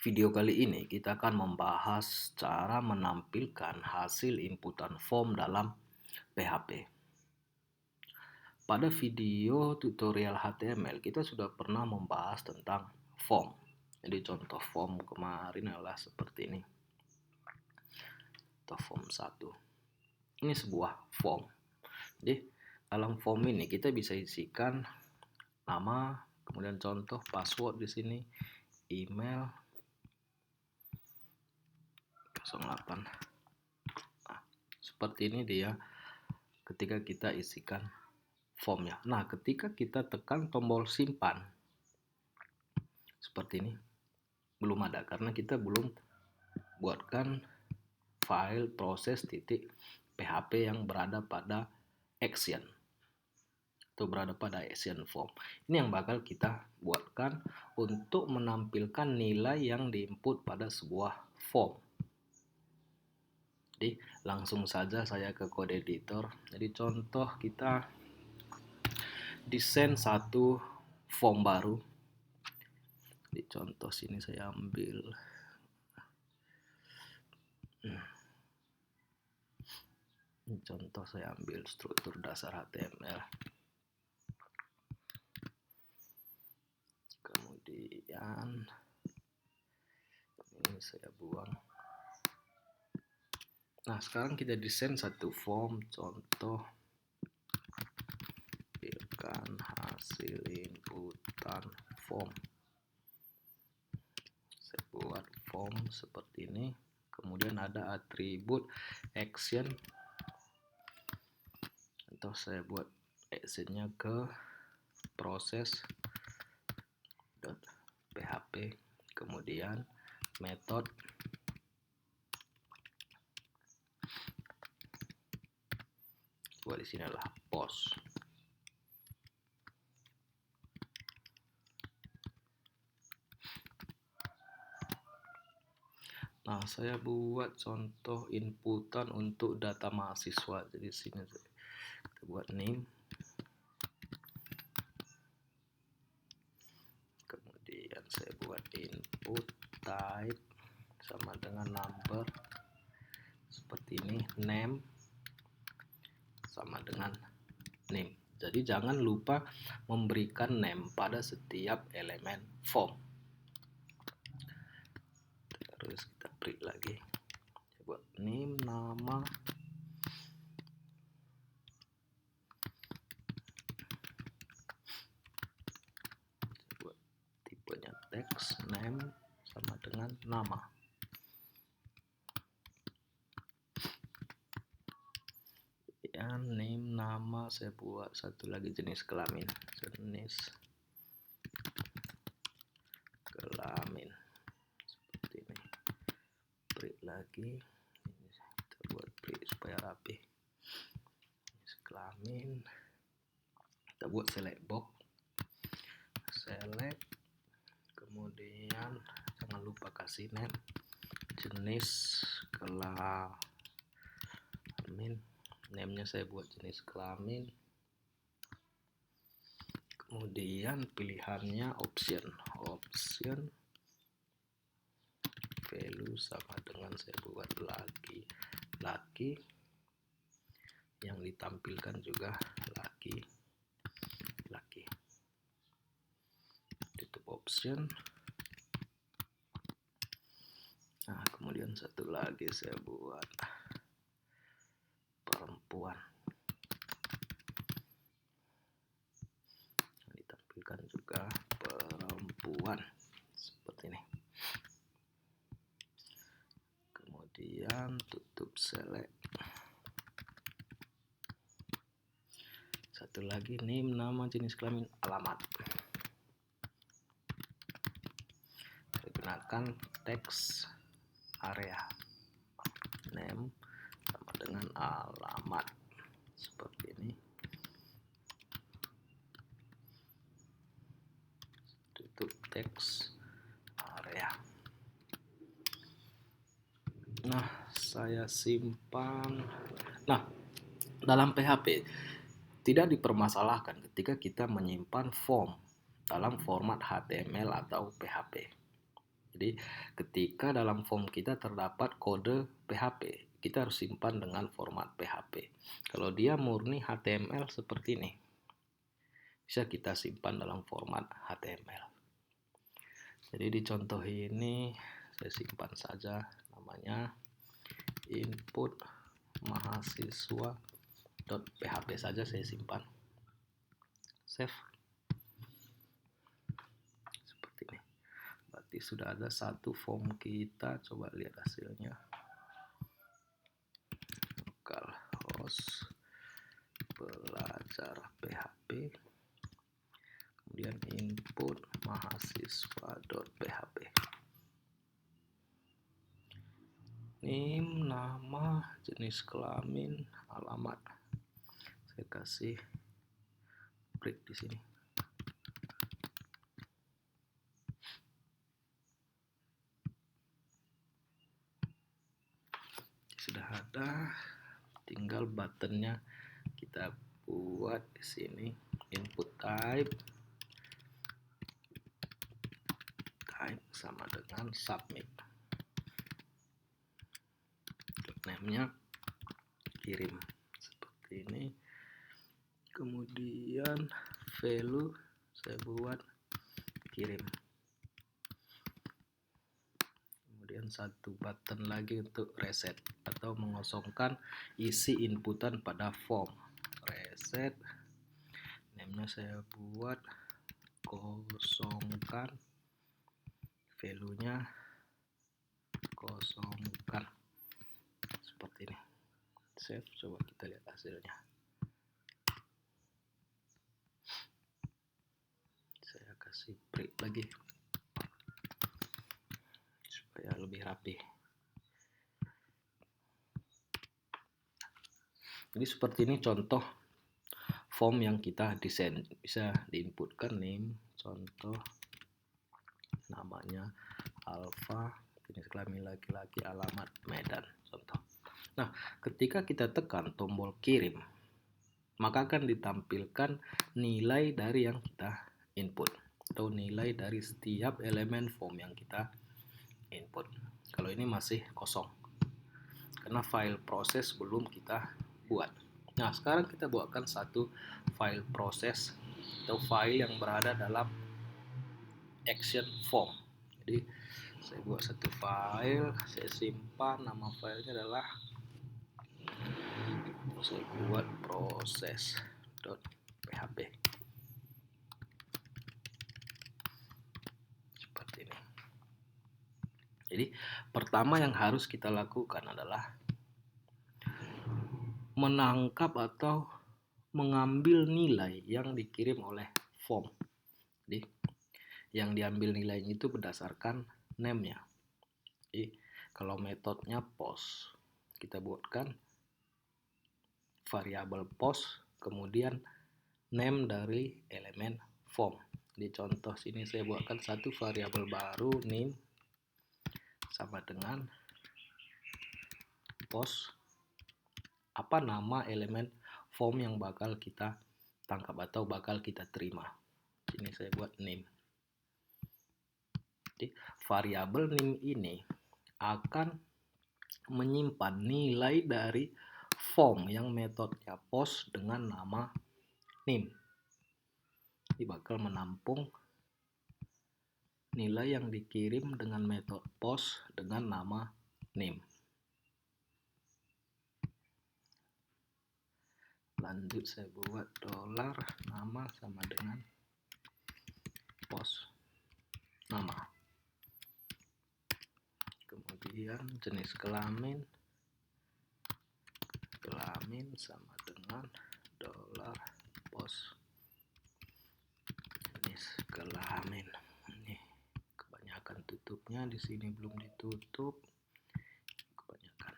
Video kali ini kita akan membahas cara menampilkan hasil inputan form dalam PHP. Pada video tutorial HTML kita sudah pernah membahas tentang form. Jadi contoh form kemarin adalah seperti ini. Atau form 1. Ini sebuah form. Jadi dalam form ini kita bisa isikan nama, kemudian contoh password di sini, email 08. Nah, seperti ini dia ketika kita isikan formnya. Nah, ketika kita tekan tombol simpan seperti ini, belum ada karena kita belum buatkan file proses titik PHP yang berada pada action atau berada pada action form. Ini yang bakal kita buatkan untuk menampilkan nilai yang diinput pada sebuah form. Jadi langsung saja saya ke code editor. Jadi contoh kita desain satu form baru. Di contoh sini saya ambil struktur dasar HTML. Kemudian ini saya buang. Nah, sekarang kita desain satu form, contoh tampilkan hasil inputan form. Saya buat form seperti ini. Kemudian ada atribut action, atau saya buat actionnya ke proses.php, kemudian method buat di sini adalah post. Nah, saya buat contoh inputan untuk data mahasiswa. Jadi sini kita buat name, kemudian saya buat input type sama dengan number seperti ini, name sama dengan name. Jadi jangan lupa memberikan name pada setiap elemen form. Terus kita print lagi. Saya buat name, nama, saya buat tipenya text, name sama dengan nama. Ya, name, nama, saya buat satu lagi jenis kelamin, seperti ini. Print lagi, ini kita buat print supaya rapi. Jenis kelamin, kita buat select box, select, kemudian jangan lupa kasih name, jenis kelamin. Name-nya saya buat jenis kelamin. Kemudian pilihannya option value sama dengan saya buat laki, yang ditampilkan juga laki. Tutup option. Nah, kemudian satu lagi saya buat perempuan, yang ditampilkan juga perempuan seperti ini. Kemudian tutup select. Satu lagi name, nama, jenis kelamin, alamat. Saya gunakan text area, name sama dengan alamat seperti ini. Tutup text area. Nah, saya simpan. Nah, dalam PHP tidak dipermasalahkan ketika kita menyimpan form dalam format HTML atau PHP. Jadi ketika dalam form kita terdapat kode PHP, kita harus simpan dengan format PHP. Kalau dia murni HTML seperti ini, bisa kita simpan dalam format HTML. Jadi di contoh ini saya simpan saja namanya input mahasiswa.php saja saya simpan. Save. Seperti ini. Berarti sudah ada satu form kita, coba lihat hasilnya. Localhost belajar PHP, kemudian input mahasiswa.php, name, nama, jenis kelamin, alamat. Saya kasih break di sini. Sudah ada, tinggal buttonnya kita buat di sini. Input type sama dengan submit. Name-nya kirim seperti ini. Kemudian value saya buat kirim. Kemudian satu button lagi untuk reset atau mengosongkan isi inputan pada form. Reset. Name-nya saya buat kosongkan, value-nya kosongkan. Seperti ini. Save, coba kita lihat hasilnya. Saya kasih break lagi supaya lebih rapi. Jadi seperti ini contoh form yang kita desain. Bisa diinputkan name, contoh namanya Alfa, jenis kelamin laki-laki, alamat Medan, contoh. Nah, ketika kita tekan tombol kirim, maka akan ditampilkan nilai dari yang kita input atau nilai dari setiap elemen form yang kita input. Kalau ini masih kosong karena file proses belum kita buat. Nah, sekarang kita buatkan satu file proses atau file yang berada dalam action form. Jadi saya buat satu file, saya simpan, nama filenya adalah, saya buat proses.php seperti ini. Jadi pertama yang harus kita lakukan adalah menangkap atau mengambil nilai yang dikirim oleh form. Jadi yang diambil nilainya itu berdasarkan name-nya. Jadi kalau metodenya post, kita buatkan variabel post, kemudian name dari elemen form. Di contoh sini saya buatkan satu variabel baru, name sama dengan post, apa nama elemen form yang bakal kita tangkap atau bakal kita terima. Sini saya buat name. Jadi variabel name ini akan menyimpan nilai dari form yang metodenya post dengan nama name. Jadi bakal menampung nilai yang dikirim dengan metode post dengan nama name. Lanjut saya buat dolar nama sama dengan post nama. Kemudian jenis kelamin sama dengan dolar post jenis kelamin. Ini kebanyakan tutupnya, di sini belum ditutup. Kebanyakan.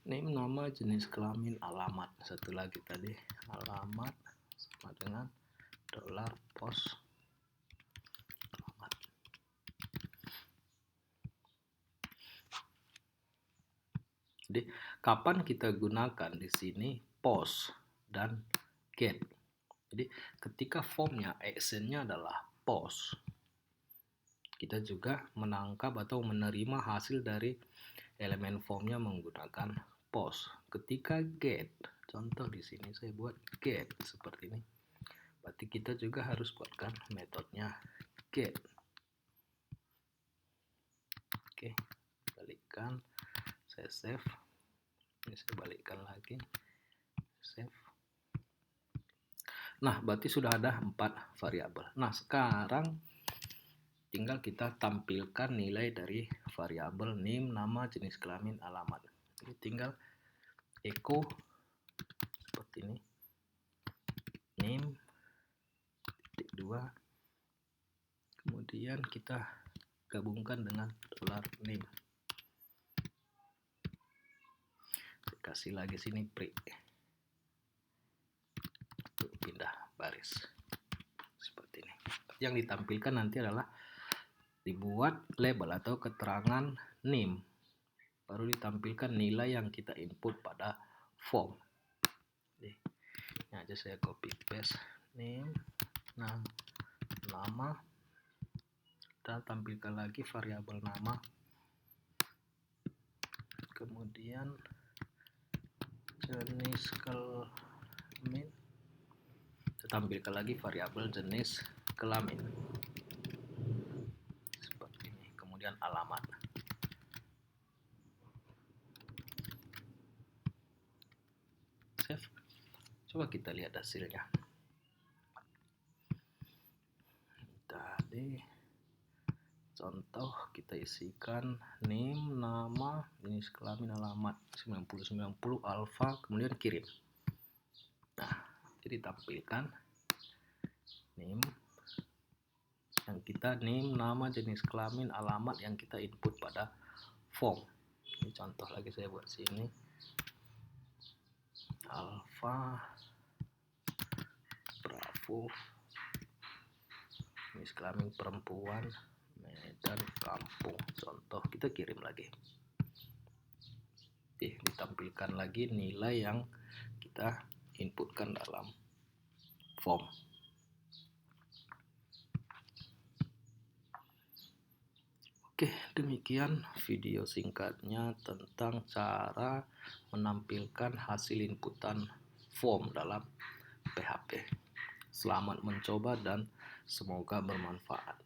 Name, nama, jenis kelamin, alamat. Satu lagi tadi, alamat sama dengan dolar post alamat. Jadi kapan kita gunakan di sini post dan get. Jadi ketika formnya actionnya adalah post, kita juga menangkap atau menerima hasil dari elemen formnya menggunakan post. Ketika get, contoh di sini saya buat get seperti ini, berarti kita juga harus buatkan metodenya get. Oke, balikkan, saya save, ini saya balikkan lagi, save. Nah, berarti sudah ada 4 variabel. Nah, sekarang tinggal kita tampilkan nilai dari variabel name, nama, jenis kelamin, alamat. Jadi tinggal echo seperti ini, name titik 2, kemudian kita gabungkan dengan $name. Saya kasih lagi sini print, pindah baris seperti ini. Yang ditampilkan nanti adalah dibuat label atau keterangan name, baru ditampilkan nilai yang kita input pada form. Ini aja saya copy paste name, nama, kita tampilkan lagi variabel nama, kemudian jenis kelamin, kita tampilkan lagi variabel jenis kelamin seperti ini, kemudian alamat. Save. Coba kita lihat hasilnya. Tadi contoh kita isikan name, nama, jenis kelamin, alamat 9090 alpha, kemudian kirim. Nah, jadi tampilkan name yang kita name, nama, jenis kelamin, alamat yang kita input pada form. Ini contoh lagi saya buat sini, alpha Bravo, jenis kelamin perempuan, Medan, kampung. Contoh kita kirim lagi. Ditampilkan lagi nilai yang kita inputkan dalam form. Oke, demikian video singkatnya tentang cara menampilkan hasil inputan form dalam PHP. Selamat mencoba dan semoga bermanfaat.